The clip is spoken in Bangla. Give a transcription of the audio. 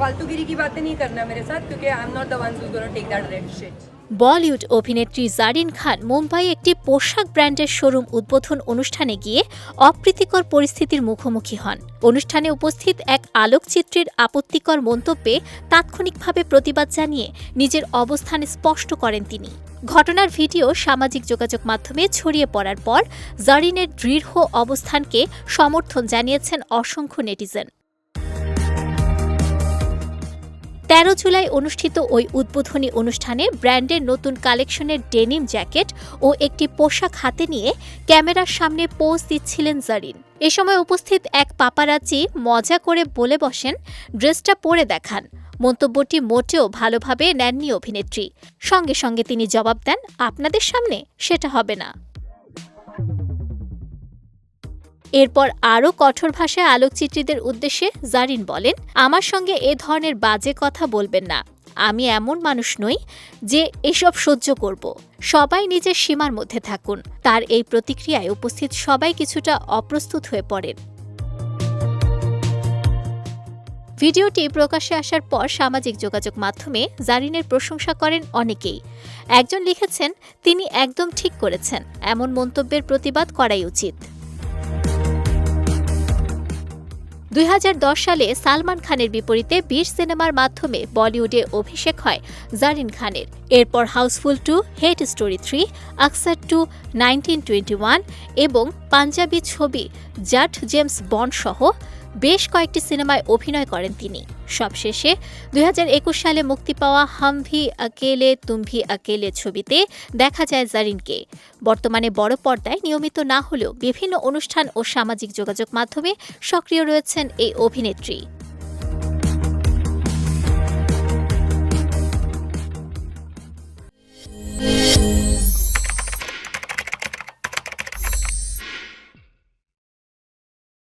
फालतूगिरी की बातें नहीं करना मेरे साथ क्योंकि I am not the one who is gonna take that red shit. Bollywood অভিনেত্রী জারিন খান মুম্বাই একটি পোশাক ব্র্যান্ডের শোরুম উদ্বোধন অনুষ্ঠানে গিয়ে অপ্রীতিকর পরিস্থিতির মুখোমুখি হন। অনুষ্ঠানে উপস্থিত এক আলোকচিত্রীর আপত্তিকর মন্তব্যে তাৎক্ষণিকভাবে প্রতিবাদ জানিয়ে নিজের অবস্থান স্পষ্ট করেন তিনি। ঘটনার ভিডিও সামাজিক যোগাযোগ মাধ্যমে ছড়িয়ে পড়ার পর জারিনের দৃঢ় অবস্থানকে সমর্থন জানিয়েছেন অসংখ্য নেটিজেন। ১৩ জুলাই অনুষ্ঠিত ওই উদ্বোধনী অনুষ্ঠানে ব্র্যান্ডের নতুন কালেকশনের ডেনিম জ্যাকেট ও একটি পোশাক হাতে নিয়ে ক্যামেরার সামনে পোজ দিচ্ছিলেন জারিন। এ সময় উপস্থিত এক পাপারাজ্জি মজা করে বলে বসেন, ড্রেসটা পরে দেখান। মন্তব্যটি মোটেও ভালোভাবে নেননি অভিনেত্রী। সঙ্গে সঙ্গে তিনি জবাব দেন, আপনাদের সামনে সেটা হবে না। এরপর আরও কঠোর ভাষায় আলোকচিত্রীদের উদ্দেশ্যে জারিন বলেন, আমার সঙ্গে এ ধরনের বাজে কথা বলবেন না। আমি এমন মানুষ নই যে এসব সহ্য করব। সবাই নিজের সীমার মধ্যে থাকুন। তার এই প্রতিক্রিয়ায় উপস্থিত সবাই কিছুটা অপ্রস্তুত হয়ে পড়েন। ভিডিওটি প্রকাশ্যে আসার পর সামাজিক যোগাযোগ মাধ্যমে জারিনের প্রশংসা করেন অনেকেই। একজন লিখেছেন, তিনি একদম ঠিক করেছেন, এমন মন্তব্যের প্রতিবাদ করাই উচিত। ২০১০ সালে সালমান খানের বিপরীতে ২০ সিনেমার মাধ্যমে বলিউডে অভিষেক হয় জারিন খানের। এরপর হাউসফুল 2, হেট স্টোরি 3, আকসার 2, 1921 এবং পাঞ্জাবি ছবি জাট জেমস বন্ড সহ বেশ কয়েকটি সিনেমায় অভিনয় করেন তিনি। সবশেষে ২০২১ সালে মুক্তি পাওয়া হাম ভি আকেলে তুম ভি আকেলে ছবিতে দেখা যায় জারিনকে। বর্তমানে বড় পর্দায় নিয়মিত না হলেও বিভিন্ন অনুষ্ঠান ও সামাজিক যোগাযোগ মাধ্যমে সক্রিয় রয়েছেন এই অভিনেত্রী।